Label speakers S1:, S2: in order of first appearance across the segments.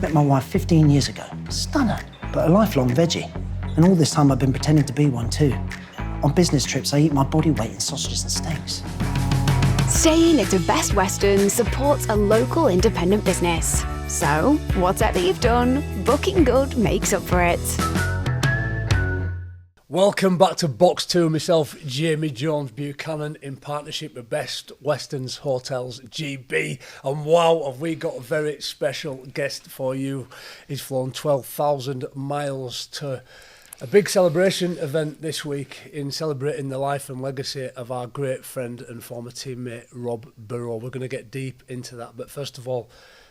S1: Met my wife 15 years ago. Stunner, but a lifelong veggie. And all this time I've been pretending to be one too. On business trips, I eat my body weight in sausages and steaks.
S2: Staying at the Best Western supports a local independent business. So, what's that you've done? Booking Good makes up for it.
S3: Welcome back to Box 2. Myself, Jamie Jones-Buchanan, in partnership with Best Westerns Hotels GB. And wow, have we got a very special guest for you. He's flown 12,000 miles to a big celebration event this week in celebrating the life and legacy of our great friend and former teammate Rob Burrow. We're going to get deep into that, but first of all,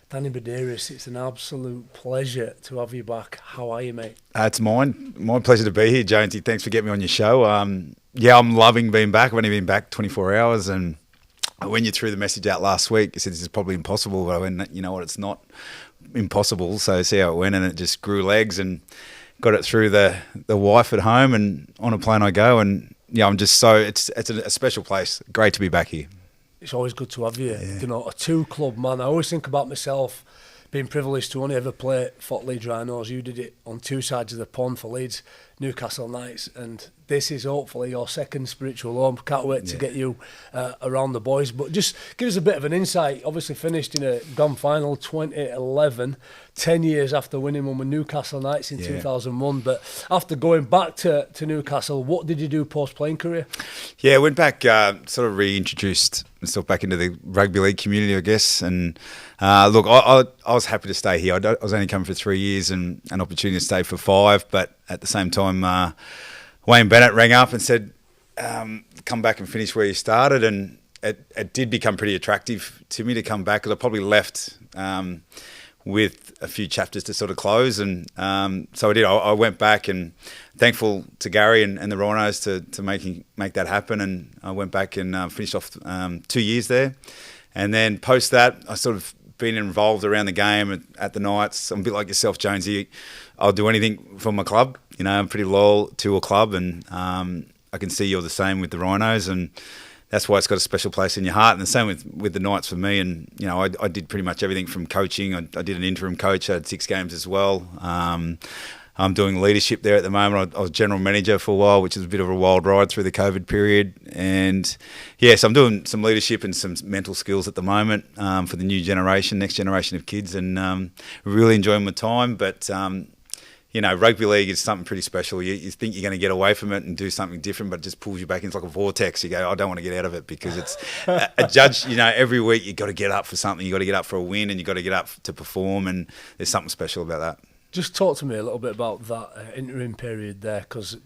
S3: Danny Buderus, it's an absolute pleasure to have you back. How are you, mate?
S4: It's mine. My pleasure to be here, Jonesy. Thanks for getting me on your show. I'm loving being back. I've only been back 24 hours, and when you threw the message out last week, you said this is probably impossible, but I went, you know what, it's not impossible. So see how it went, and it just grew legs and got it through the wife at home, and on a plane I go, and I'm just so it's a special place. Great to be back here.
S3: It's always good to have you. Yeah. You know, a two-club man. I always think about myself being privileged to only ever play for Leeds Rhinos. You did it on two sides of the pond for Leeds, Newcastle Knights, and this is hopefully your second spiritual home. Can't wait to get you around the boys. But just give us a bit of an insight. Obviously finished in a grand final 2011, 10 years after winning one with Newcastle Knights in 2001. But after going back to Newcastle, what did you do post-playing career?
S4: Yeah, I went back, sort of reintroduced myself back into the rugby league community, I guess. And look, I was happy to stay here. I was only coming for 3 years and an opportunity to stay for 5. But at the same time, Wayne Bennett rang up and said, come back and finish where you started. And it did become pretty attractive to me to come back, because I probably left with a few chapters to sort of close. And so I did. I went back, and thankful to Gary and the Rhinos to make that happen. And I went back and finished off 2 years there. And then post that, I sort of been involved around the game at the Knights. I'm a bit like yourself, Jonesy. I'll do anything for my club. You know, I'm pretty loyal to a club, and I can see you're the same with the Rhinos, and that's why it's got a special place in your heart. And the same with the Knights for me. And, you know, I did pretty much everything from coaching. I did an interim coach. I had 6 games as well. I'm doing leadership there at the moment. I was general manager for a while, which is a bit of a wild ride through the COVID period. And, so I'm doing some leadership and some mental skills at the moment for the new generation, next generation of kids, and really enjoying my time. But, rugby league is something pretty special. You think you're going to get away from it and do something different, but it just pulls you back. It's like a vortex. You go, I don't want to get out of it, because it's a judge. Every week you've got to get up for something. You've got to get up for a win, and you've got to get up to perform, and there's something special about that.
S3: Just talk to me a little bit about that interim period there, because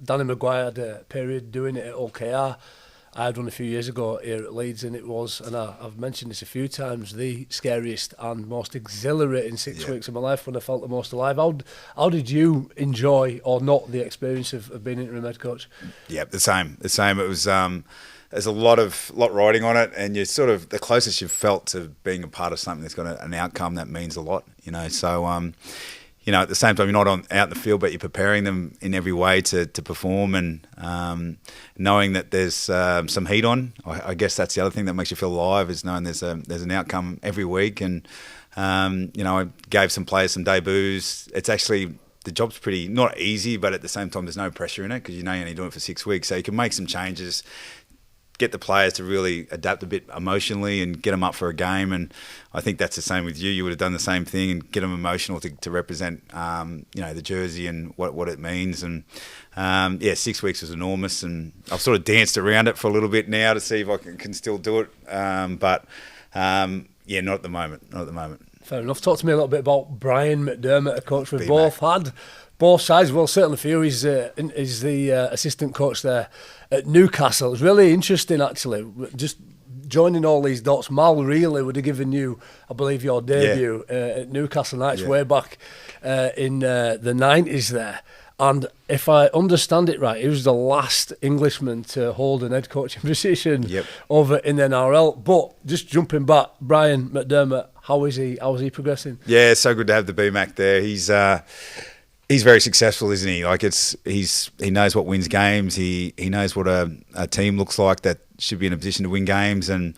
S3: Danny Maguire had a period doing it at OKR. I had one a few years ago here at Leeds, and it was, and I've mentioned this a few times, the scariest and most exhilarating 6 weeks of my life, when I felt the most alive. How did you enjoy or not the experience of being interim head coach? Yeah,
S4: the same. It was there's a lot riding on it, and you're sort of the closest you've felt to being a part of something that's got an outcome that means a lot. So. At the same time, you're not out in the field, but you're preparing them in every way to perform, and knowing that there's some heat on. I guess that's the other thing that makes you feel alive, is knowing there's an outcome every week. And I gave some players some debuts. It's actually, the job's pretty not easy, but at the same time, there's no pressure in it, because you're only doing it for 6 weeks, so you can make some changes, get the players to really adapt a bit emotionally and get them up for a game. And I think that's the same with you. You would have done the same thing, and get them emotional to represent, the jersey and what it means. And 6 weeks was enormous, and I've sort of danced around it for a little bit now to see if I can still do it. But not at the moment.
S3: Fair enough. Talk to me a little bit about Brian McDermott, a coach we've both had. Both sides, well, certainly for you, he's the assistant coach there at Newcastle. It's really interesting, actually, just joining all these dots. Mal really would have given you, I believe, your debut at Newcastle Knights way back in the 90s there. And if I understand it right, he was the last Englishman to hold an head coaching position over in the NRL. But just jumping back, Brian McDermott, how is he progressing?
S4: Yeah, it's so good to have the BMAC there. He's very successful, isn't he? Like he knows what wins games. He knows what a team looks like that should be in a position to win games. And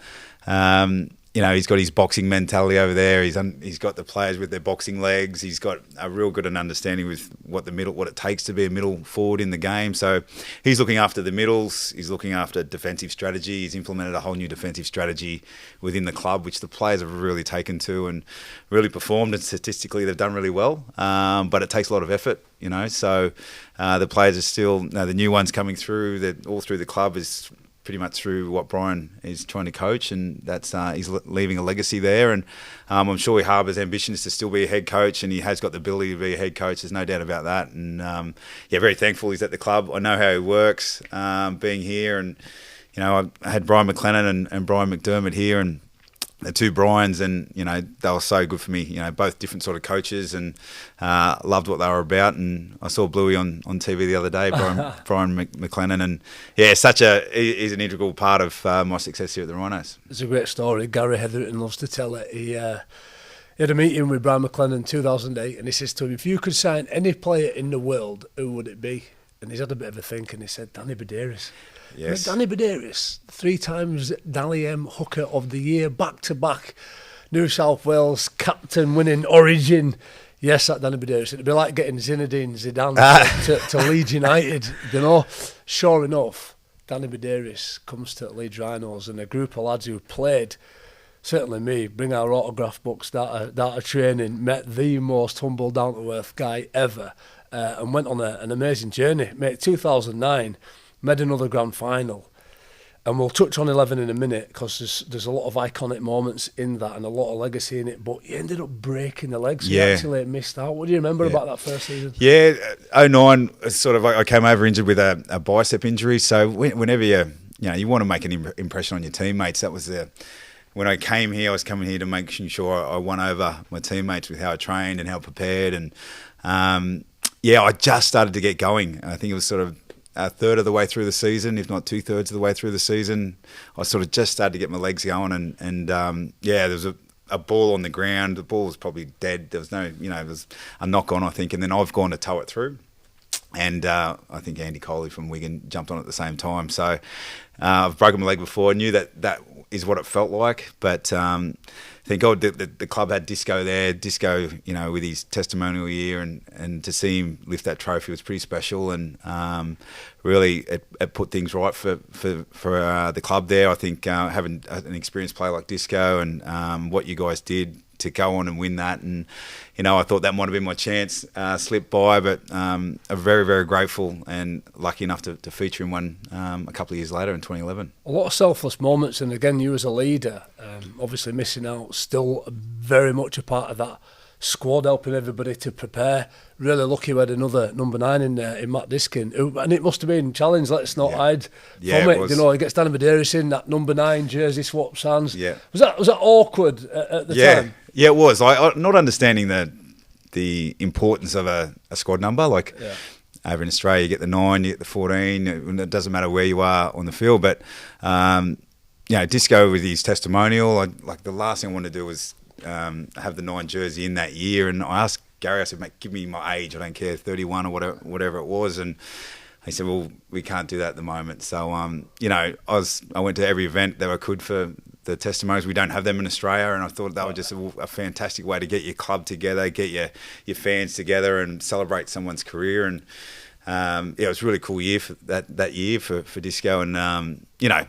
S4: he's got his boxing mentality over there. He's got the players with their boxing legs. He's got a real good understanding with what it takes to be a middle forward in the game. So he's looking after the middles. He's looking after defensive strategy. He's implemented a whole new defensive strategy within the club, which the players have really taken to and really performed. And statistically, they've done really well. But it takes a lot of effort, So the players are still, the new ones coming through, all through the club is pretty much through what Brian is trying to coach, and that's he's leaving a legacy there. And I'm sure he harbours ambitions to still be a head coach, and he has got the ability to be a head coach. There's no doubt about that. And very thankful he's at the club. I know how he works, being here, and I had Brian McLennan and Brian McDermott here, and the two Brians, and they were so good for me. Both different sort of coaches, and loved what they were about. And I saw Bluey on TV the other day, Brian McLennan, and he's an integral part of my success here at the Rhinos.
S3: It's a great story. Gary Hetherington loves to tell it. He had a meeting with Brian McLennan in 2008, and he says to him, "If you could sign any player in the world, who would it be?" And he's had a bit of a think, and he said, "Danny Buderus."
S4: Yes.
S3: Danny Buderus, 3 times Dally M Hooker of the Year, back-to-back New South Wales captain, winning Origin. Yes, that Danny Buderus. It'd be like getting Zinedine Zidane to Leeds United. Sure enough, Danny Buderus comes to Leeds Rhinos, and a group of lads who played, certainly me, bring our autograph books, that are training, met the most humble, down-to-earth guy ever, and went on an amazing journey. Mate, 2009... made another grand final, and we'll touch on 11 in a minute, because there's a lot of iconic moments in that and a lot of legacy in it, but you ended up breaking the legs. You actually missed out. What do you remember about that first season?
S4: 09, I came over injured with a bicep injury, so whenever you want to make an impression on your teammates, that was when I came here, I was coming here to make sure I won over my teammates with how I trained and how I prepared, and I just started to get going. I think it was sort of a third of the way through the season, if not 2/3 of the way through the season. I sort of just started to get my legs going, and there was a ball on the ground. The ball was probably dead. There was no, there was a knock on, I think, and then I've gone to tow it through. And I think Andy Coley from Wigan jumped on at the same time. So I've broken my leg before. I knew that is what it felt like, but thank God the club had Disco there. Disco, with his testimonial year, and to see him lift that trophy was pretty special, and really it put things right for the club there. I think having an experienced player like Disco, and what you guys did to go on and win that, and I thought that might have been my chance, slipped by, but I'm very, very grateful and lucky enough to feature in one a couple of years later in 2011.
S3: A lot of selfless moments, and again, you as a leader, obviously missing out, still very much a part of that squad, helping everybody to prepare. Really lucky we had another number 9 in there, in Matt Diskin, and it must have been a challenge, let's not hide from it. He gets Danny Buderus in that number 9 jersey, swaps hands.
S4: Yeah.
S3: Was that awkward at the time?
S4: Yeah, it was. I not understanding the importance of a squad number. Over in Australia, you get the 9, you get the 14. It doesn't matter where you are on the field. But Disco with his testimonial, the last thing I wanted to do was have the 9 jersey in that year. And I asked Gary, I said, "Mate, give me my age. I don't care, 31 or whatever it was." And he said, "Well, we can't do that at the moment." So I went to every event that I could for the testimonials. We don't have them in Australia, and I thought that was just a fantastic way to get your club together, get your fans together, and celebrate someone's career. And it was a really cool year for that year for Disco. And I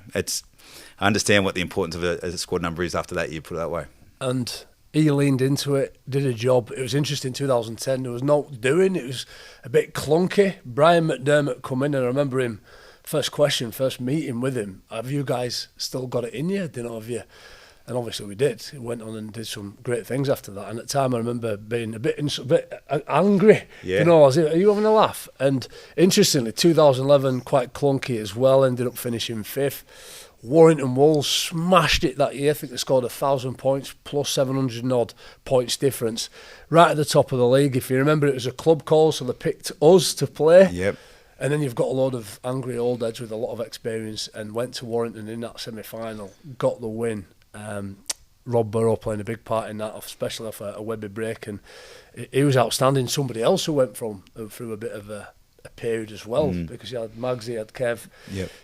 S4: understand what the importance of a squad number is after that year, put it that way.
S3: And he leaned into it, did a job. It was interesting. 2010, there was no doing. It was a bit clunky. Brian McDermott come in, and I remember him. First meeting with him, have you guys still got it in you? Have you? And obviously we did. He went on and did some great things after that. And at the time, I remember being a bit angry.
S4: Yeah.
S3: Are you having a laugh? And interestingly, 2011, quite clunky as well. Ended up finishing 5th. Warrington Wolves smashed it that year. I think they scored 1,000 points plus 700 and odd points difference. Right at the top of the league. If you remember, it was a club call, so they picked us to play.
S4: Yep.
S3: And then you've got a load of angry old heads with a lot of experience, and went to Warrington in that semi-final, got the win. Rob Burrow playing a big part in that, especially off a Webby break, and he was outstanding. Somebody else who went through a bit of a period as well, because you had Magsy, you had Kev,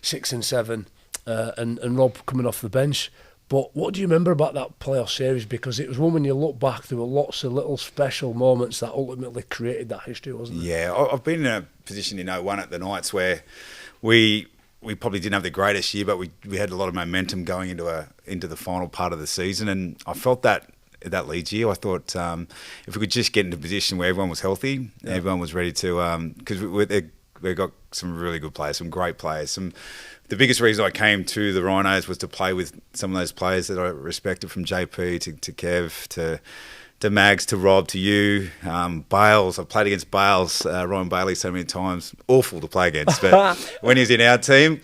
S3: 6 and 7, and Rob coming off the bench. But what do you remember about that playoff series? Because it was one, when you look back, there were lots of little special moments that ultimately created that history, wasn't it?
S4: Yeah, I've been in a position in 01 at the Knights where we probably didn't have the greatest year, but we had a lot of momentum going into the final part of the season, and I felt that Leeds year. I thought if we could just get into a position where everyone was healthy, everyone was ready to, because we've got some really good players, some great players. The biggest reason I came to the Rhinos was to play with some of those players that I respected, from JP to Kev to Mags to Rob to you, Bales. I played against Bales, Ryan Bailey, so many times. Awful to play against, but when he was in our team,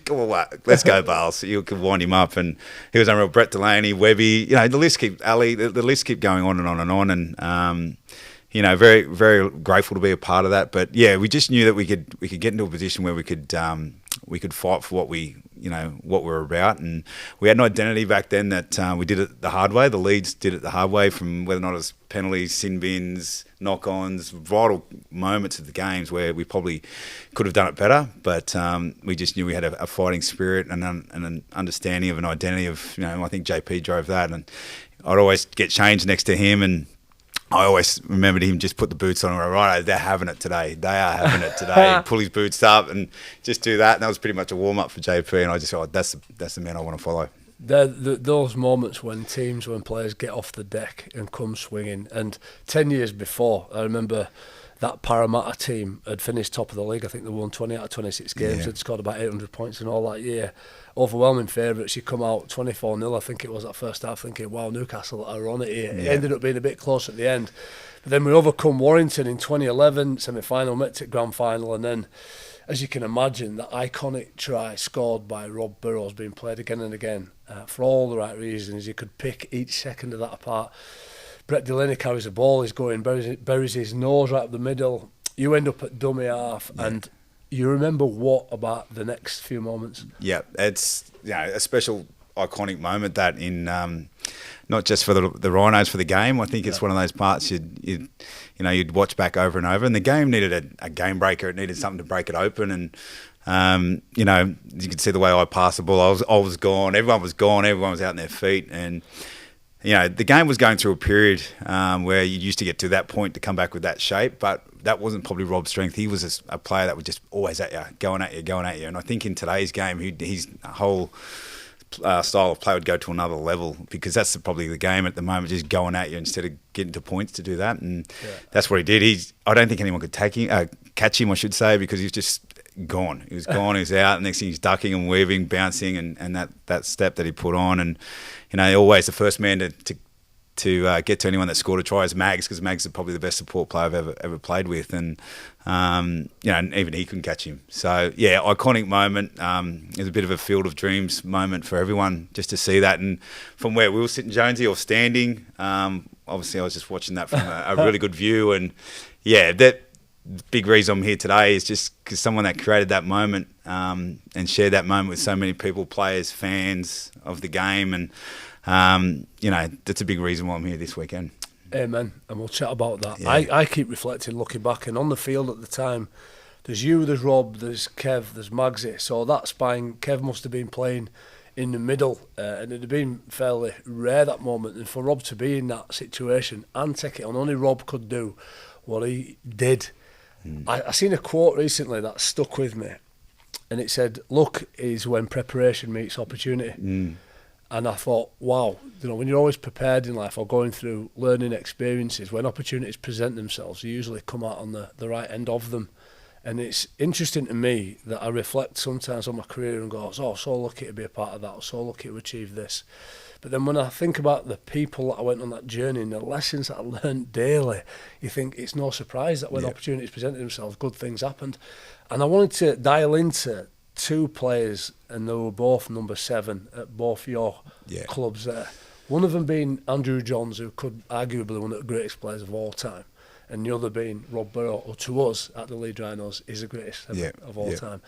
S4: let's go Bales. You could wind him up, and he was unreal. Brett Delaney, Webby, the list keep going on and on and on, and very, very grateful to be a part of that. But yeah, we just knew that we could get into a position where we could fight for what we're about, and we had an identity back then that we did it the hard way. The Leeds did it the hard way, from whether or not it was penalties, sin bins, knock-ons, vital moments of the games where we probably could have done it better. But we just knew we had a fighting spirit and an understanding of an identity of, I think JP drove that, and I'd always get changed next to him, and I always remembered him just put the boots on and go, right, they're having it today. They are having it today. Pull his boots up and just do that. And that was pretty much a warm-up for JP. And I just thought, that's the man I want to follow.
S3: Those moments when players get off the deck and come swinging. And 10 years before, I remember that Parramatta team had finished top of the league. I think they won 20 out of 26 games. They'd scored about 800 points in all that year. Overwhelming favourites. You come out 24-0, I think it was, that first half, thinking, wow, Newcastle are on it here. It ended up being a bit close at the end. But then we overcome Warrington in 2011, semi-final, met it grand final, and then, as you can imagine, that iconic try scored by Rob Burrow has been played again and again for all the right reasons. You could pick each second of that apart. Brett Delaney carries the ball, he's going, buries his nose right up the middle. You end up at dummy half, and you remember what about the next few moments? Yeah,
S4: it's a special, iconic moment that in not just for the Rhinos for the game. I think it's one of those parts you'd watch back over and over. And the game needed a game breaker. It needed something to break it open. And you could see the way I passed the ball. I was gone. Everyone was gone. Everyone was out on their feet. And the game was going through a period where you used to get to that point to come back with that shape, but that wasn't probably Rob's strength. He was a player that was just always at you, going at you. And I think in today's game, his whole style of play would go to another level, because that's probably the game at the moment, just going at you instead of getting to points to do that. And that's what he did. I don't think anyone could catch him, I should say, because he was just gone. He was gone, he was out. The next thing he's ducking and weaving, bouncing, and that step that he put on. And, always the first man to get to anyone that scored a try is Mags, because Mags is probably the best support player I've ever played with, and and even he couldn't catch him. So iconic moment. It was a bit of a field of dreams moment for everyone just to see that, and from where we were sitting, Jonesy, or standing, obviously I was just watching that from a really good view, and that big reason I'm here today is just because someone that created that moment and shared that moment with so many people, players, fans of the game, and that's a big reason why I'm here this weekend.
S3: Amen. And we'll chat about that.
S4: Yeah.
S3: I keep reflecting, looking back, and on the field at the time, there's you, there's Rob, there's Kev, there's Magsy. So that spine, Kev must have been playing in the middle, and it had been fairly rare, that moment. And for Rob to be in that situation and take it on, only Rob could do what he did. I seen a quote recently that stuck with me, and it said, luck is when preparation meets opportunity. And I thought, wow, when you're always prepared in life or going through learning experiences, when opportunities present themselves, you usually come out on the right end of them. And it's interesting to me that I reflect sometimes on my career and go, oh, so lucky to be a part of that, or so lucky to achieve this. But then when I think about the people that I went on that journey and the lessons that I learned daily, you think it's no surprise that when opportunities presented themselves, good things happened. And I wanted to dial into two players, and they were both number 7 at both your clubs there. One of them being Andrew Johns, who could arguably one of the greatest players of all time, and the other being Rob Burrow, who to us at the Leeds Rhinos is the greatest of all time.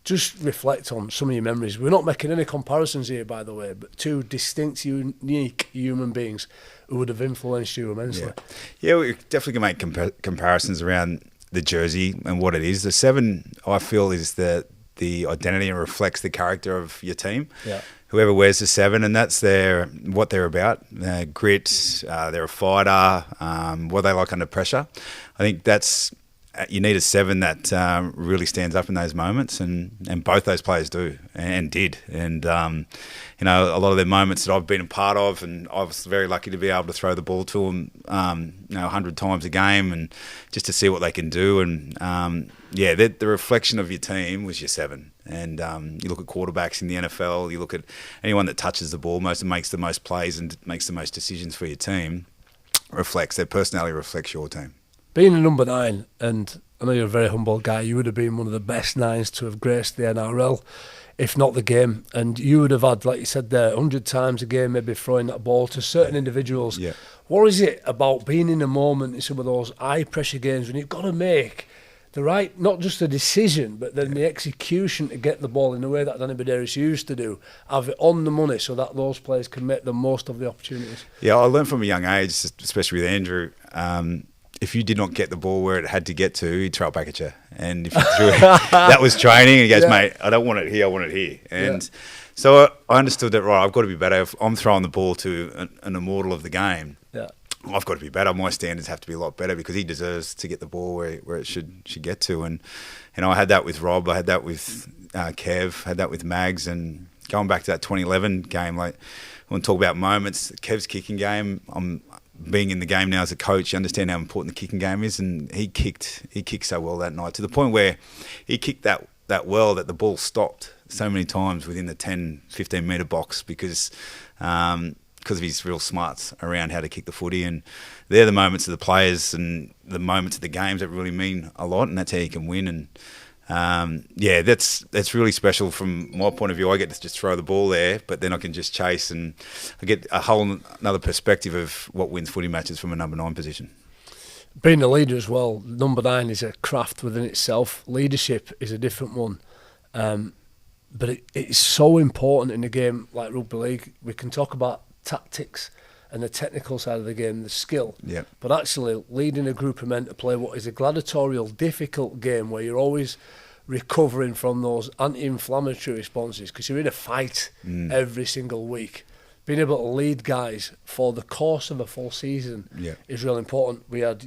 S3: Just reflect on some of your memories. We're not making any comparisons here, by the way, but two distinct, unique human beings who would have influenced you immensely.
S4: Yeah, we definitely can make comparisons around the jersey and what it is. The 7, I feel, is the the identity and reflects the character of your team.
S3: Yeah.
S4: Whoever wears the 7, and that's what they're about. Grit, they're a fighter, what they like under pressure. I think you need a 7 that really stands up in those moments, and both those players do and did. And a lot of their moments that I've been a part of, and I was very lucky to be able to throw the ball to them 100 times a game, and just to see what they can do. And the reflection of your team was your 7. And you look at quarterbacks in the NFL, you look at anyone that touches the ball most and makes the most plays and makes the most decisions for your team, their personality reflects your team.
S3: Being a number 9, and I know you're a very humble guy, you would have been one of the best 9s to have graced the NRL, if not the game. And you would have had, like you said there, 100 times a game maybe throwing that ball to certain individuals.
S4: Yeah.
S3: What is it about being in a moment in some of those high-pressure games when you've got to make the right, not just the decision, but then the execution to get the ball in the way that Danny Buderus used to do, have it on the money so that those players can make the most of the opportunities?
S4: Yeah, I learned from a young age, especially with Andrew, if you did not get the ball where it had to get to, he'd throw it back at you. And if you threw it, that was training. And he goes, mate, I don't want it here, I want it here. And so I understood that, right, I've got to be better. If I'm throwing the ball to an immortal of the game, I've got to be better. My standards have to be a lot better because he deserves to get the ball where it should get to. And I had that with Rob, I had that with Kev, had that with Mags. And going back to that 2011 game, like, I want to talk about moments. Kev's kicking game, being in the game now as a coach, you understand how important the kicking game is, and he kicked so well that night, to the point where he kicked that well that the ball stopped so many times within the 10-15 metre box because of his real smarts around how to kick the footy. And they're the moments of the players and the moments of the games that really mean a lot, and that's how you can win. And that's really special from my point of view. I get to just throw the ball there, but then I can just chase, and I get a whole another perspective of what wins footy matches from a number 9 position.
S3: Being a leader as well, number 9 is a craft within itself. Leadership is a different one. But it's so important in a game like rugby league. We can talk about tactics and the technical side of the game, the skill.
S4: Yep.
S3: But actually leading a group of men to play what is a gladiatorial, difficult game where you're always recovering from those anti-inflammatory responses because you're in a fight every single week. Being able to lead guys for the course of a full season is really important. We had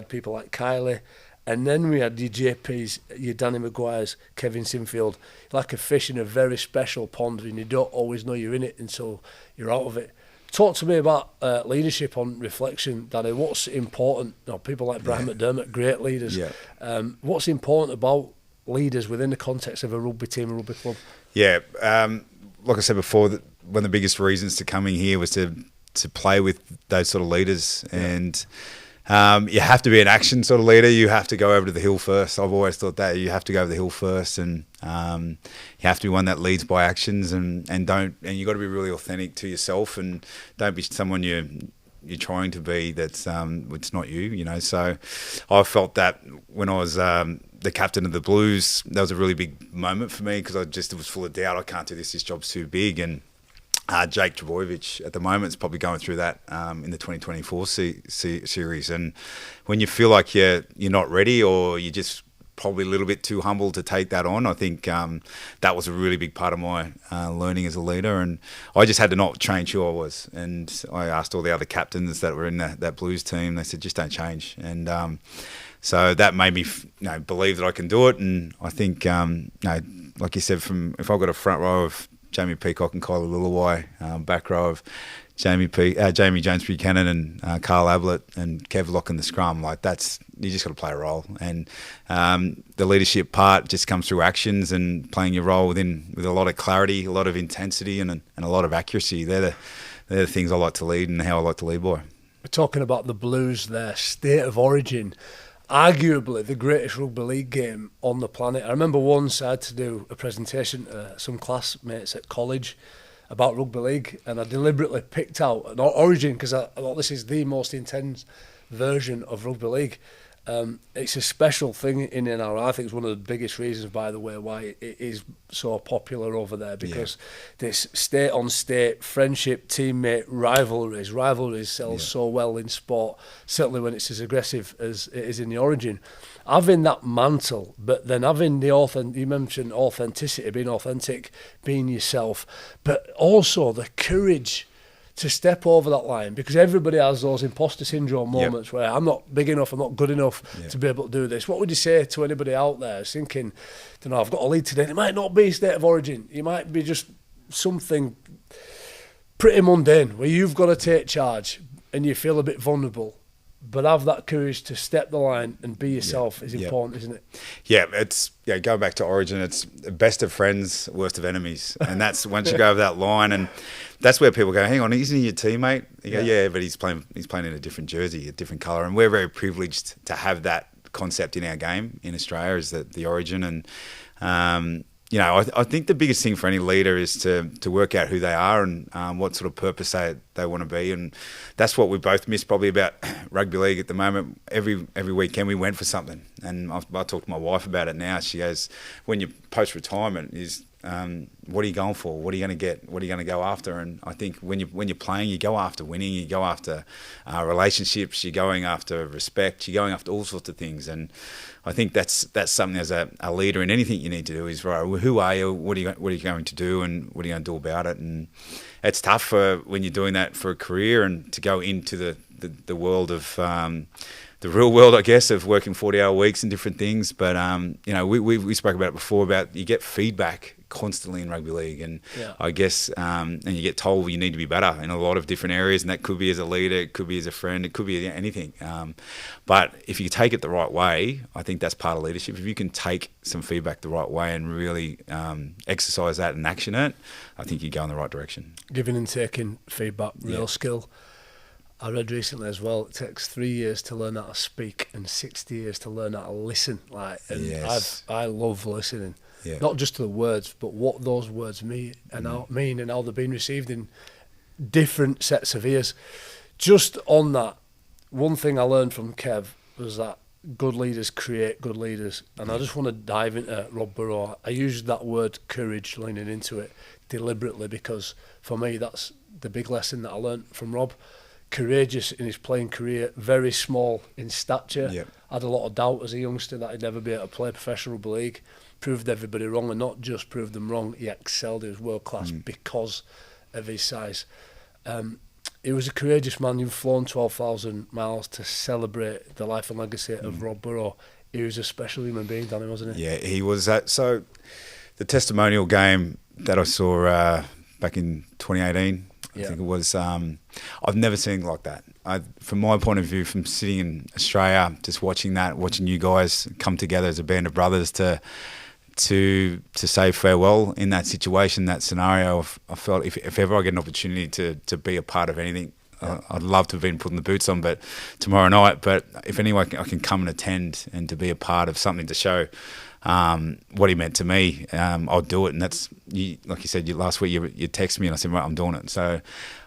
S3: people like Kylie, and then we had your JPs, your Danny Maguires, Kevin Sinfield, like a fish in a very special pond, and you don't always know you're in it until you're out of it. Talk to me about leadership on reflection, Danny. What's important? People like Brian McDermott, great leaders. Yeah. What's important about leaders within the context of a rugby team, a rugby club? Yeah,
S4: like I said before, one of the biggest reasons to coming here was to play with those sort of leaders. And you have to be an action sort of leader. You have to go over to the hill first. I've always thought that you have to go over the hill first, and you have to be one that leads by actions, and you got to be really authentic to yourself, and don't be someone you're trying to be that's it's not you. So I felt that when I was the captain of the Blues, that was a really big moment for me because I just was full of doubt. I can't do this. This job's too big. And Jake Trbojevic at the moment is probably going through that in the 2024 series. And when you feel like you're not ready, or you're just probably a little bit too humble to take that on, I think that was a really big part of my learning as a leader. And I just had to not change who I was. And I asked all the other captains that were in that Blues team, they said, just don't change. And so that made me believe that I can do it. And I think, like you said, if I've got a front row of Jamie Peacock and Kylie Lillaway, back row of Jamie Jones-Buchanan and Carl Ablett and Kev Lock in the scrum, you just got to play a role. And the leadership part just comes through actions and playing your role with a lot of clarity, a lot of intensity, and a lot of accuracy. They're the things I like to lead and how I like to lead by.
S3: We're talking about the Blues, their state of origin. Arguably the greatest rugby league game on the planet. I remember once I had to do a presentation to some classmates at college about rugby league, and I deliberately picked out an origin because I thought this is the most intense version of rugby league. It's a special thing in NRL. I think it's one of the biggest reasons, by the way, why it is so popular over there, because this state-on-state friendship, teammate rivalries sells so well in sport, certainly when it's as aggressive as it is in the Origin. Having that mantle, but then having you mentioned authenticity, being authentic, being yourself, but also the courage to step over that line, because everybody has those imposter syndrome moments where I'm not big enough, I'm not good enough to be able to do this. What would you say to anybody out there thinking, I've got a lead today? It might not be State of Origin. It might be just something pretty mundane where you've got to take charge and you feel a bit vulnerable. But have that courage to step the line and be yourself is important, isn't it?
S4: Yeah, it's going back to Origin, it's best of friends, worst of enemies. And that's once you go over that line, and that's where people go, hang on, isn't he your teammate? You go, but he's playing in a different jersey, a different colour. And we're very privileged to have that concept in our game in Australia, is that the Origin. And I think the biggest thing for any leader is to work out who they are and what sort of purpose they want to be. And that's what we both miss probably about rugby league at the moment. Every weekend we went for something. And I talk to my wife about it now. She goes, when you're post-retirement, is what are you going for? What are you going to get? What are you going to go after? And I think when you're playing, you go after winning, you go after relationships, you're going after respect, you're going after all sorts of things. And I think that's something as a leader in anything you need to do is, right, who are you? What are you going to do? And what are you going to do about it? And it's tough when you're doing that for a career and to go into the world of the real world, I guess, of working 40-hour weeks and different things. But we spoke about it before, about you get feedback constantly in rugby league, and I guess and you get told you need to be better in a lot of different areas, and that could be as a leader, it could be as a friend, it could be anything. But if you take it the right way, I think that's part of leadership. If you can take some feedback the right way and really exercise that and action it, I think you go in the right direction. Giving
S3: and taking feedback, real skill. I read recently as well, it takes 3 years to learn how to speak and 60 years to learn how to listen. I love listening. Yeah. Not just to the words, but what those words mean and how they're being received in different sets of ears. Just on that, one thing I learned from Kev was that good leaders create good leaders. And I just want to dive into Rob Burrow. I used that word courage, leaning into it deliberately, because for me that's the big lesson that I learned from Rob. Courageous in his playing career, very small in stature, had a lot of doubt as a youngster that he'd never be able to play professional rugby league, proved everybody wrong, and not just proved them wrong, he excelled, he was world class because of his size. He was a courageous man. You've flown 12,000 miles to celebrate the life and legacy of Rob Burrow. He was a special human being, Danny, wasn't he? Yeah, he was. So the testimonial game that I saw back in 2018, I think it was, I've never seen like that. From my point of view, from sitting in Australia, just watching you guys come together as a band of brothers to say farewell in that situation, that scenario, I felt if ever I get an opportunity to be a part of anything, I'd love to have been putting the boots on, but tomorrow night. But if anyone I can come and attend and to be a part of something to show what he meant to me, I'll do it. And that's, like you said, last week you texted me and I said, right, I'm doing it. So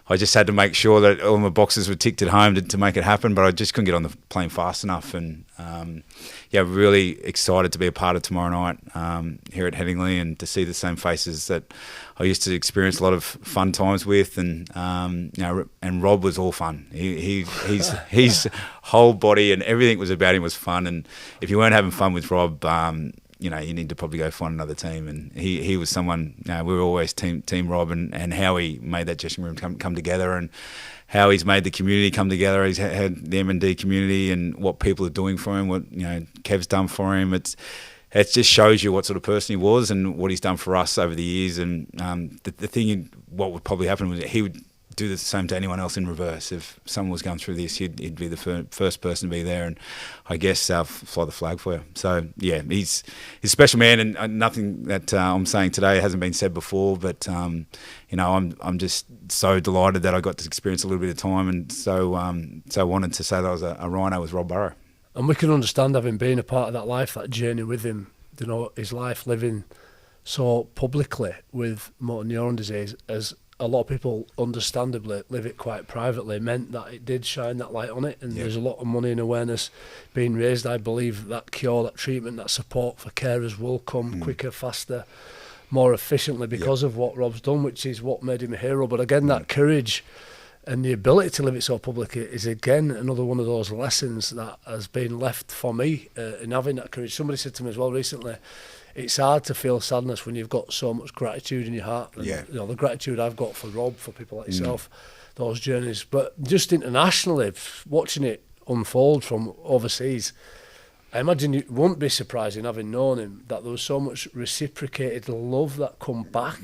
S3: I just had to make sure that all my boxes were ticked at home to make it happen, but I just couldn't get on the plane fast enough. And really excited to be a part of tomorrow night here at Headingley and to see the same faces that I used to experience a lot of fun times with. And and Rob was all fun. His whole body and everything was about him was fun. And if you weren't having fun with Rob, you need to probably go find another team. And he was someone, we were always team Rob, and how he made that dressing room come together, and how he's made the community come together. He's had the M&D community and what people are doing for him, what Kev's done for him. It just shows you what sort of person he was and what he's done for us over the years. And the thing, what would probably happen was he would do the same to anyone else in reverse. If someone was going through this, he'd be the first person to be there, and I guess fly the flag for you. So he's a special man, and nothing that I'm saying today hasn't been said before. But I'm just so delighted that I got to experience a little bit of time, and so wanted to say that I was a Rhino with Rob Burrow. And we can understand, having been a part of that life, that journey with him. His life living so publicly with motor neuron disease has a lot of people understandably live it quite privately, meant that it did shine that light on it, and there's a lot of money and awareness being raised. I believe that cure, that treatment, that support for carers will come quicker, faster, more efficiently because of what Rob's done, which is what made him a hero. But again, that courage and the ability to live it so publicly is again another one of those lessons that has been left for me in having that courage. Somebody said to me as well recently, it's hard to feel sadness when you've got so much gratitude in your heart. And, you know, the gratitude I've got for Rob, for people like yourself, those journeys. But just internationally, watching it unfold from overseas, I imagine it wouldn't be surprising, having known him, that there was so much reciprocated love that come back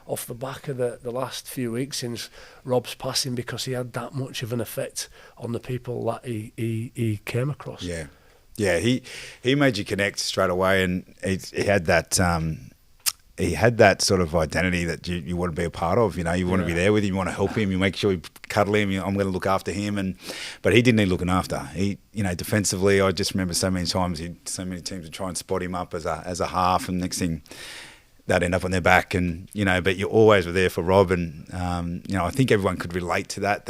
S3: off the back of the last few weeks since Rob's passing, because he had that much of an effect on the people that he came across.
S4: Yeah, he made you connect straight away, and he had that sort of identity that you want to be a part of. You know, you want to be there with him, you want to help him, you make sure you cuddle him. I'm going to look after him, but he didn't need looking after. He, you know, defensively, I just remember so many times so many teams would try and spot him up as a half, and next thing they'd end up on their back, and you know, but you always were there for Rob, and you know, I think everyone could relate to that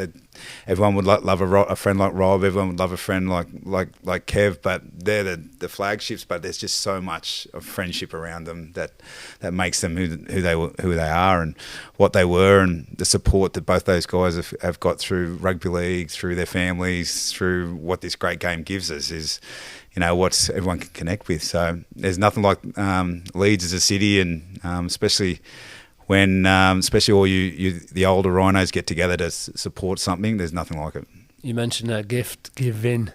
S4: everyone would love a friend like Rob, everyone would love a friend like Kev, but they're the flagships, but there's just so much of friendship around them that makes them who they are and what they were, and the support that both those guys have got through rugby league, through their families, through what this great game gives us is, you know, what everyone can connect with. So there's nothing like Leeds as a city, and especially when especially all the older Rhinos get together to support something. There's nothing like it. You
S3: mentioned a gift giving,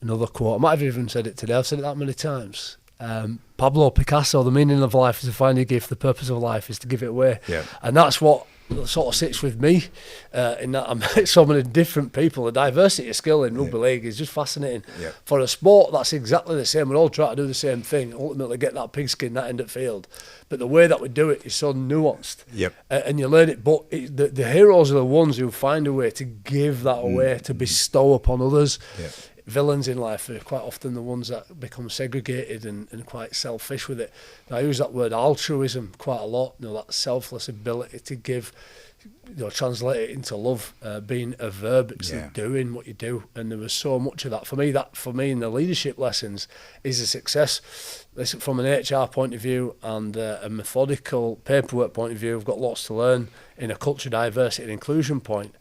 S3: another quote. I might have even said it today. I've said it that many times. Pablo Picasso, the meaning of life is to find a gift. The purpose of life is to give it away. Yeah. And that's what sort of sits with me in that I met so many different people. The diversity of skill in rugby league is just fascinating. Yeah. For a sport that's exactly the same, we're all trying to do the same thing, ultimately get that pigskin, that end at field, but the way that we do it is so nuanced. And you learn it, but the heroes are the ones who find a way to give that away, to bestow upon others. Villains in life are quite often the ones that become segregated and quite selfish with it. Now, I use that word altruism quite a lot, you know, that selfless ability to give, you know, translate it into love, being a verb, it's doing what you do. And there was so much of that. For me in the leadership lessons is a success. Listen, from an HR point of view and a methodical paperwork point of view, we've got lots to learn in a culture diversity and inclusion point.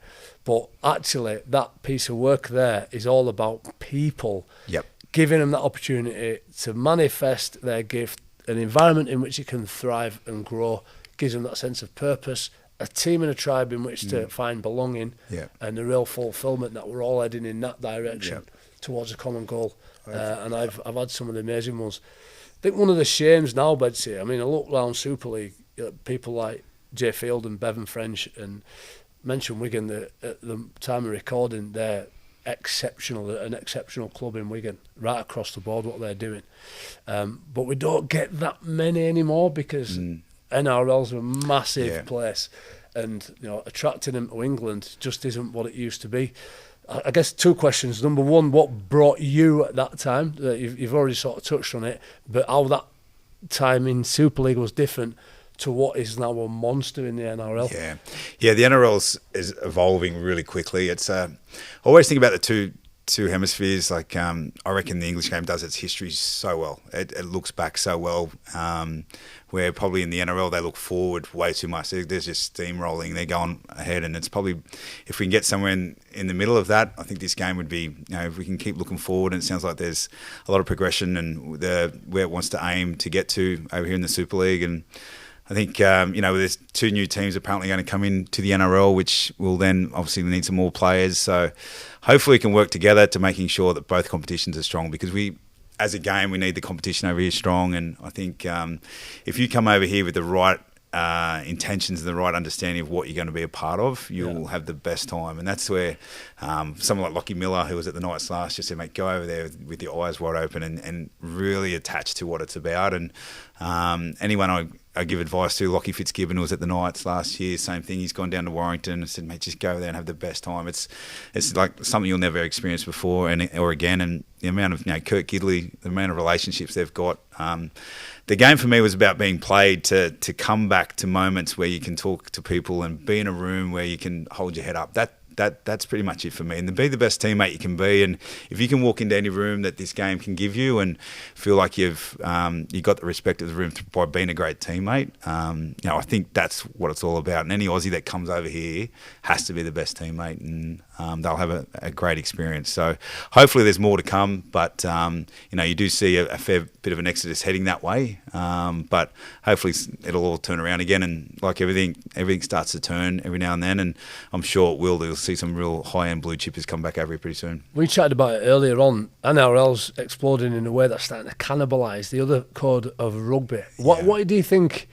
S3: But actually, that piece of work there is all about people, giving them that opportunity to manifest their gift, an environment in which it can thrive and grow, gives them that sense of purpose, a team and a tribe in which to find belonging, and the real fulfilment that we're all heading in that direction towards a common goal. And I've had some of the amazing ones. I think one of the shames now, Betsy, I mean, I look around Super League, people like Jay Field and Bevan French, and mention Wigan, at the time of recording, they're exceptional, an exceptional club in Wigan, right across the board what they're doing. But we don't get that many anymore because NRL's a massive place, and you know, attracting them to England just isn't what it used to be. I guess two questions. Number one, what brought you at that time? You've already sort of touched on it, but how that time in Super League was different to what is now a monster in the NRL. The NRL is evolving really quickly. It's I always think about the two hemispheres. Like I reckon the English game does its history so well. It looks back so well. Where probably in the NRL they look forward way too much. There's just steamrolling. They're going ahead, and it's probably, if we can get somewhere in the middle of that, I think this game would be, you know, if we can keep looking forward, and it sounds like there's a lot of progression and where it wants to aim to get to over here in the Super League. And I think, you know, there's two new teams apparently going to come into the NRL, which will then obviously need some more players. So hopefully we can work together to making sure that both competitions are strong, because as a game, we need the competition over here strong. And I think if you come over here with the right intentions and the right understanding of what you're going to be a part of, you'll have the best time. And that's where someone like Lockie Miller, who was at the Knights last, just said, mate, go over there with your eyes wide open and really attach to what it's about. And anyone
S4: I give advice to. Lockie Fitzgibbon, who was at the Knights last year, same thing. He's gone down to Warrington and said, mate, just go there and have the best time. It's like something you'll never experience before or again. And the amount of, Kurt Gidley, the amount of relationships they've got. The game for me was about being played to come back to moments where you can talk to people and be in a room where you can hold your head up. That's pretty much it for me. And to be the best teammate you can be, and if you can walk into any room that this game can give you and feel like you've got the respect of the room by being a great teammate, I think that's what it's all about. And any Aussie that comes over here has to be the best teammate, and they'll have a great experience. So hopefully there's more to come, but you do see a fair bit of an exodus heading that way. But hopefully it'll all turn around again, and like everything starts to turn every now and then, and I'm sure it will. You'll see some real high-end blue chippers come back over here pretty soon.
S3: We chatted about it earlier on. NRL's exploding in a way that's starting to cannibalise the other code of rugby. What do you think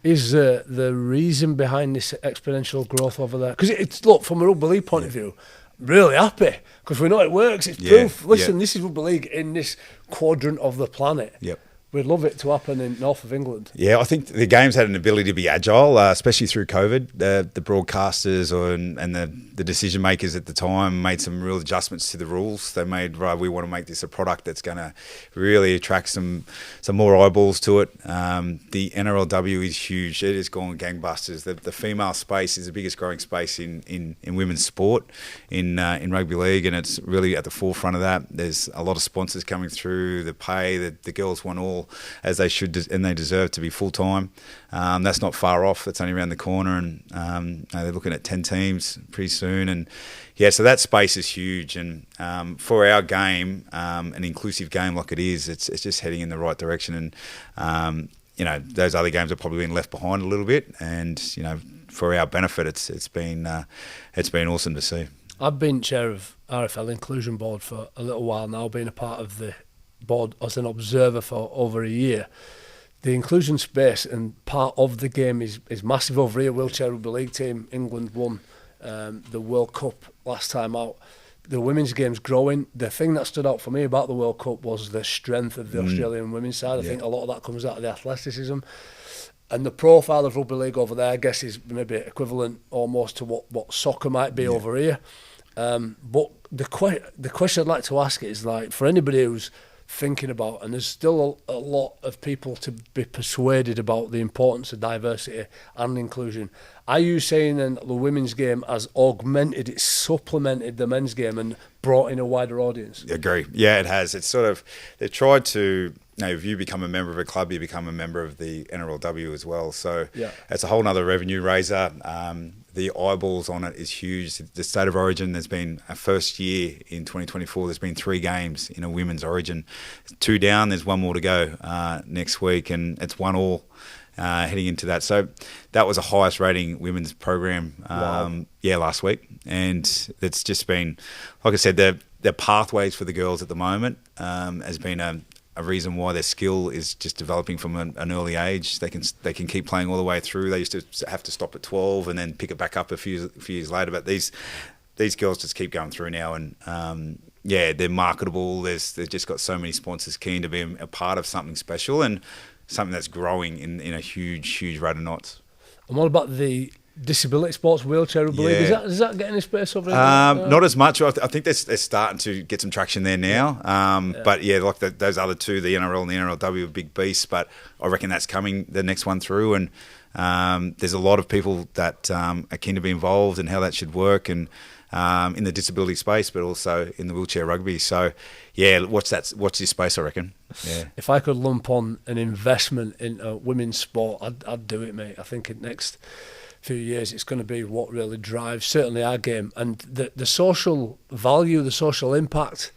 S3: is the reason behind this exponential growth over there? Because it's, look, from a rugby league point of view, really happy because we know it works. It's proof. Listen, this is rugby league in this quadrant of the planet.
S4: Yep.
S3: We'd love it to happen in north of England.
S4: Yeah, I think the game's had an ability to be agile, especially through COVID. The broadcasters and the decision makers at the time made some real adjustments to the rules. They made, we want to make this a product that's going to really attract some more eyeballs to it. The NRLW is huge. It has gone gangbusters. The female space is the biggest growing space in women's sport in rugby league, and it's really at the forefront of that. There's a lot of sponsors coming through. The pay, the girls want all, as they should and they deserve to be full-time. That's not far off. That's only around the corner, and they're looking at 10 teams pretty soon. And so that space is huge. And for our game, an inclusive game like it is, it's just heading in the right direction. And those other games have probably been left behind a little bit. And for our benefit, it's been awesome to see.
S3: I've been chair of RFL Inclusion Board for a little while now, being a part of the board as an observer for over a year. The inclusion space and part of the game is massive over here. Wheelchair Rugby League team, England won the World Cup last time out. The women's game's growing. The thing that stood out for me about the World Cup was the strength of the Australian women's side. I think a lot of that comes out of the athleticism. And the profile of rugby league over there, I guess, is maybe equivalent almost to what soccer might be over here. But the question I'd like to ask is, like, for anybody who's thinking about, and there's still a lot of people to be persuaded about the importance of diversity and inclusion. Are you saying then that the women's game has augmented, it's supplemented the men's game and brought in a wider audience? I
S4: agree. Yeah, it has. It's sort of, they've tried to, if you become a member of a club, you become a member of the NRLW as well. So it's a whole nother revenue raiser. The eyeballs on it is huge. The State of Origin, there's been a first year in 2024, there's been 3 games in a women's Origin. 2 down, there's 1 more to go next week, and it's 1-1 heading into that. So that was the highest rating women's program last week. And it's just been, like I said, the pathways for the girls at the moment has been a reason why their skill is just developing from an early age. They can keep playing all the way through. They used to have to stop at 12 and then pick it back up a few years later. But these girls just keep going through now, and they're marketable. They've just got so many sponsors keen to be a part of something special and something that's growing in a huge rate of knots. And what about the disability sports, wheelchair rugby league? Is that getting any space over here? Not as much. I think they're starting to get some traction there now. But like those other two, the NRL and the NRLW, are big beasts. But I reckon that's coming, the next one through. And there's a lot of people that are keen to be involved in how that should work, and in the disability space, but also in the wheelchair rugby. So, watch this space, I reckon. Yeah. If I could lump on an investment in a women's sport, I'd do it, mate. I think in the next few years it's going to be what really drives certainly our game, and the social value, the social impact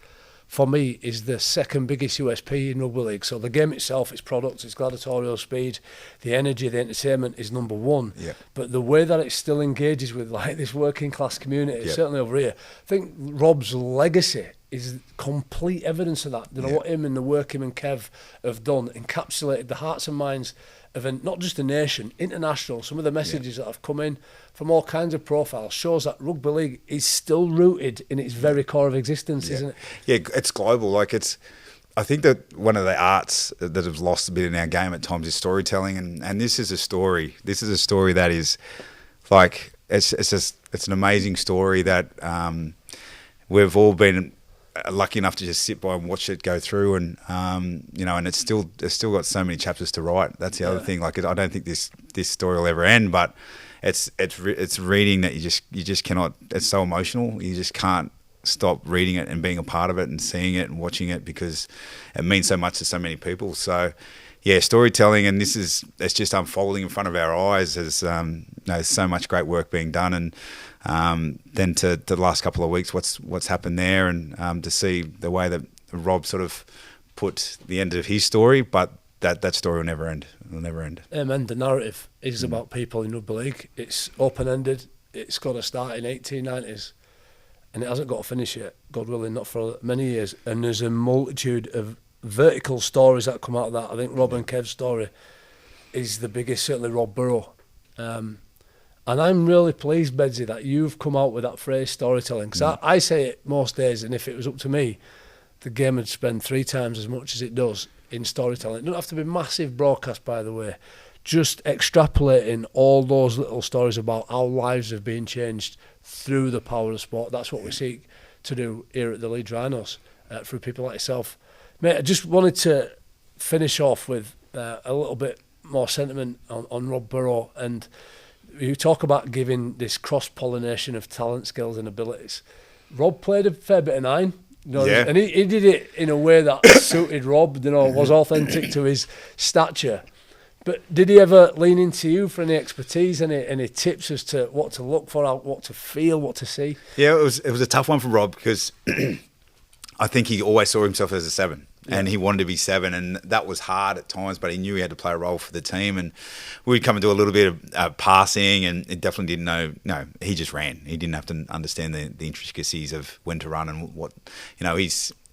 S4: for me is the second biggest USP in rugby league. So the game itself, its product, its gladiatorial speed, the energy, the entertainment is number one. But the way that it still engages with like this working class community, certainly over here, I think Rob's legacy is complete evidence of that. What him and the work him and Kev have done, encapsulated the hearts and minds of not just a nation, international. Some of the messages that have come in from all kinds of profiles shows that rugby league is still rooted in its very core of existence, isn't it? Yeah, it's global. Like I think that one of the arts that has lost a bit in our game at times is storytelling, and this is a story. This is a story that is like it's an amazing story that we've all been lucky enough to just sit by and watch it go through, and and it's still got so many chapters to write. That's the other thing. Like, I don't think this story will ever end, but it's reading that you just cannot. It's so emotional. You just can't stop reading it and being a part of it and seeing it and watching it, because it means so much to so many people. So yeah, storytelling, and it's just unfolding in front of our eyes. There's so much great work being done, and then to the last couple of weeks, what's happened there, and to see the way that Rob sort of put the end of his story, but that story will never end. It'll never end.
S3: Amen. The narrative is about people in rugby league. It's open-ended. It's got to start in 1890s. And it hasn't got to finish yet, God willing, not for many years. And there's a multitude of vertical stories that come out of that. I think Rob and Kev's story is the biggest, certainly Rob Burrow. And I'm really pleased, Bedsy, that you've come out with that phrase, storytelling. Because I say it most days, and if it was up to me, the game would spend 3 times as much as it does in storytelling. It doesn't have to be massive broadcast, by the way. Just extrapolating all those little stories about how lives have been changed through the power of sport. That's what we seek to do here at the Leeds Rhinos, through people like yourself. Mate, I just wanted to finish off with a little bit more sentiment on Rob Burrow. And you talk about giving this cross-pollination of talent, skills and abilities. Rob played a fair bit of 9. And he did it in a way that suited Rob, was authentic to his stature. But did he ever lean into you for any expertise, any tips as to what to look for, what to feel, what to see? Yeah,
S4: it was a tough one for Rob, because I think he always saw himself as a 7, and he wanted to be 7, and that was hard at times, but he knew he had to play a role for the team, and we'd come and do a little bit of passing, and he definitely didn't know. No, he just ran. He didn't have to understand the intricacies of when to run and what,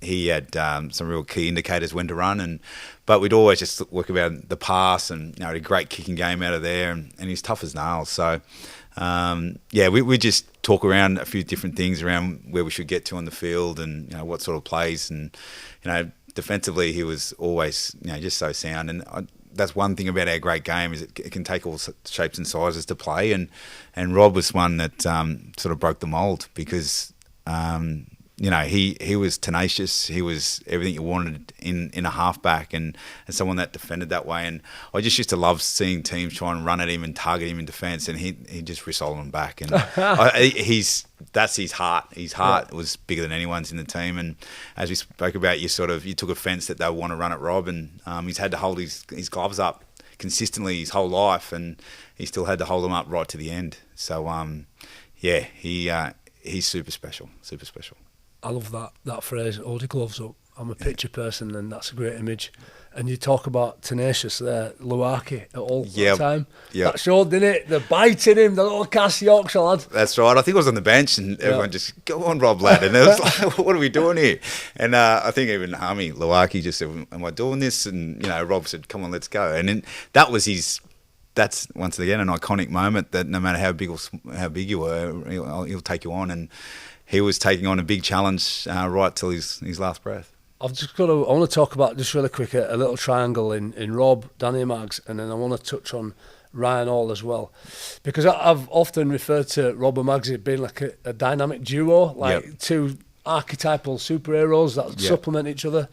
S4: he had some real key indicators when to run, but we'd always just work about the pass, and had a great kicking game out of there, and he's tough as nails. So we just talk around a few different things around where we should get to on the field, and what sort of plays, and defensively he was always just so sound, and that's one thing about our great game, is it can take all shapes and sizes to play, and Rob was one that sort of broke the mould, because he was tenacious. He was everything you wanted in a halfback, and someone that defended that way. And I just used to love seeing teams try and run at him and target him in defence, and he just resolved them back. And that's his heart. His heart was bigger than anyone's in the team. And as we spoke about, you took offence that they want to run at Rob, and he's had to hold his gloves up consistently his whole life, and he still had to hold them up right to the end. So he's super special. Super special.
S3: I love that phrase, hold your gloves up. I'm a picture person, and that's a great image. And you talk about tenacious there, Luaki at all the time. That showed, didn't it? The bite in him, the little cast Yorkshire lad.
S4: That's right. I think I was on the bench, and everyone just, go on, Rob, lad. And it was like, what are we doing here? And I think even Luaki just said, am I doing this? And, Rob said, come on, let's go. And then that's once again an iconic moment that no matter how big you were, he'll take you on. And he was taking on a big challenge right till his last breath.
S3: I want to talk about, just really quick, a little triangle in Rob, Danny Mags, and then I want to touch on Ryan Hall as well. Because I've often referred to Rob and Mags as being like a dynamic duo, two archetypal superheroes that supplement each other.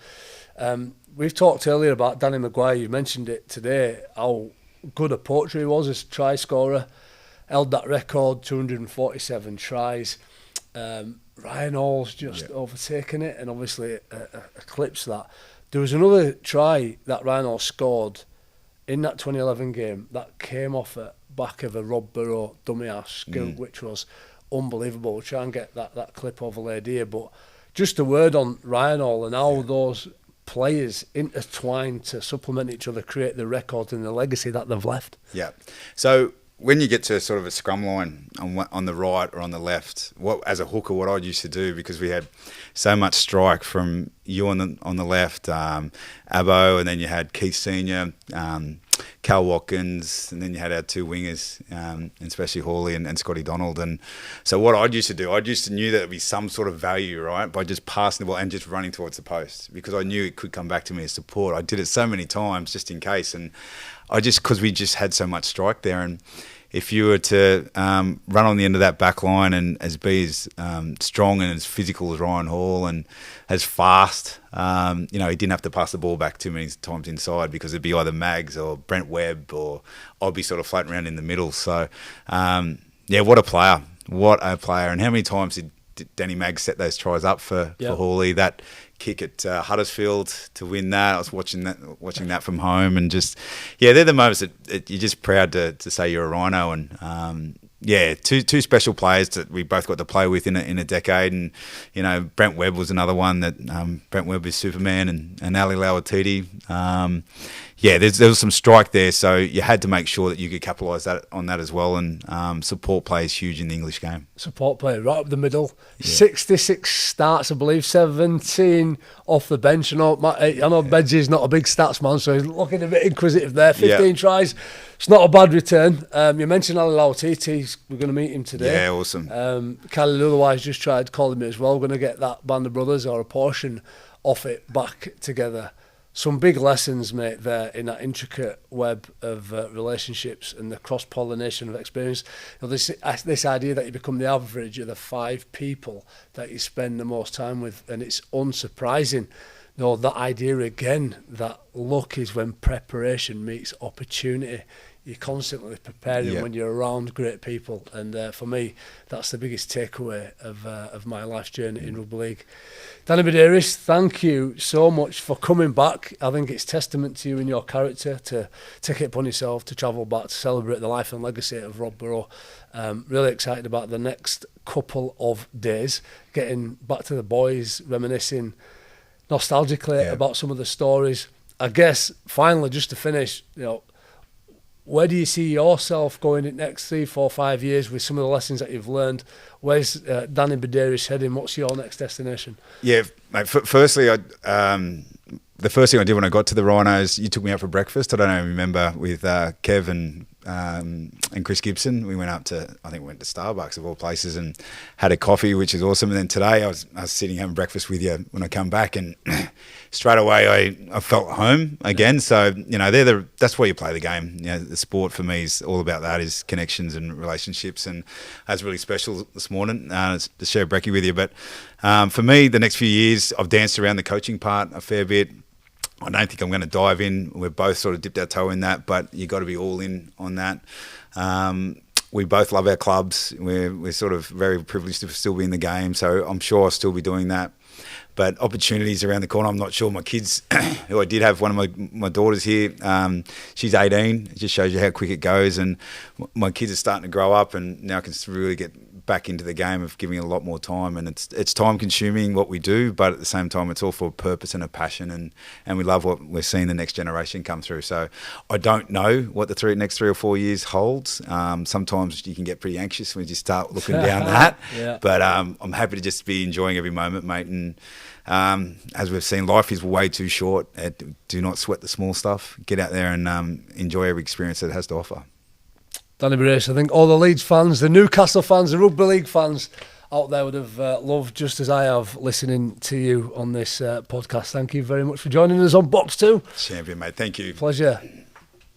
S3: We've talked earlier about Danny Maguire, you mentioned it today, how good a poacher he was as try scorer, held that record, 247 tries. Ryan Hall's just overtaken it, and obviously eclipsed that. There was another try that Ryan Hall scored in that 2011 game that came off the back of a Rob Burrow dummy ass scoop, which was unbelievable. We'll try and get that clip overlaid here, but just a word on Ryan Hall and how those players intertwine to supplement each other, create the record and the legacy that they've left.
S4: Yeah. So when you get to sort of a scrum line on the right or on the left, as a hooker, what I used to do, because we had so much strike from you on the left, Abbo, and then you had Keith Senior, Cal Watkins, and then you had our two wingers, and especially Hawley and Scotty Donald. And so what I used to do, knew that there'd be some sort of value, right, by just passing the ball and just running towards the post, because I knew it could come back to me as support. I did it so many times just in case, and because we just had so much strike there. And if you were to run on the end of that back line and be as strong and as physical as Ryan Hall and as fast, he didn't have to pass the ball back too many times inside, because it'd be either Mags or Brent Webb, or I'd be sort of floating around in the middle. So, what a player. What a player. And how many times did Danny Maggs set those tries up for Hawley? That kick at Huddersfield to win that. I was watching that from home, and just they're the moments that you're just proud to say you're a Rhino. And two special players that we both got to play with in a decade. And Brent Webb was another one that Brent Webb is Superman, and Ali Lauatiti. There was some strike there, so you had to make sure that you could capitalise on that as well. And support play is huge in the English game.
S3: Support play right up the middle. 66 starts, I believe, 17 off the bench. I know Bedgie's not a big stats man, so he's looking a bit inquisitive there. 15 tries. It's not a bad return. You mentioned Ali Lauatiti. We're going to meet him today.
S4: Yeah, awesome.
S3: Khalil otherwise just tried calling me as well. We're going to get that band of brothers, or a portion of it, back together. Some big lessons, mate, there in that intricate web of relationships and the cross-pollination of experience. This idea that you become the average of the 5 people that you spend the most time with, and it's unsurprising. That idea again, that luck is when preparation meets opportunity. You're constantly preparing when you're around great people, and for me, that's the biggest takeaway of my life's journey in rugby league. Danny Buderus, thank you so much for coming back. I think it's testament to you and your character to take it upon yourself to travel back to celebrate the life and legacy of Rob Burrow. Really excited about the next couple of days, getting back to the boys, reminiscing nostalgically about some of the stories. I guess finally, just to finish, where do you see yourself going in the next 3, 4, 5 years with some of the lessons that you've learned? Where's Danny Buderus heading? What's your next destination? Yeah,
S4: mate, firstly, the first thing I did when I got to the Rhinos, you took me out for breakfast. I don't know if you remember, with Kev and Chris Gibson. We went to Starbucks of all places and had a coffee, which is awesome. And then today I was sitting having breakfast with you when I come back, and straight away I felt home again. So that's where you play the game. The sport for me is all about that, is connections and relationships, and that's really special this morning to share brekkie with you. But for me, the next few years, I've danced around the coaching part a fair bit. I don't think I'm going to dive in. We're both sort of dipped our toe in that, but you got to be all in on that. We both love our clubs. We're sort of very privileged to still be in the game, so I'm sure I'll still be doing that. But opportunities around the corner, I'm not sure. My kids, who I did have, one of my daughters here, she's 18. It just shows you how quick it goes. And my kids are starting to grow up, and now I can really get back into the game of giving it a lot more time. And it's time consuming what we do, but at the same time, it's all for a purpose and a passion. And we love what we're seeing the next generation come through. So I don't know what the next 3 or 4 years holds. Sometimes you can get pretty anxious when you just start looking down that. But I'm happy to just be enjoying every moment, mate. And as we've seen, life is way too short. Do not sweat the small stuff. Get out there and enjoy every experience that it has to offer.
S3: Danny Buderus, I think all the Leeds fans, the Newcastle fans, the Rugby League fans out there would have loved, just as I have, listening to you on this podcast. Thank you very much for joining us on Box 2.
S4: Champion, mate. Thank you.
S3: Pleasure.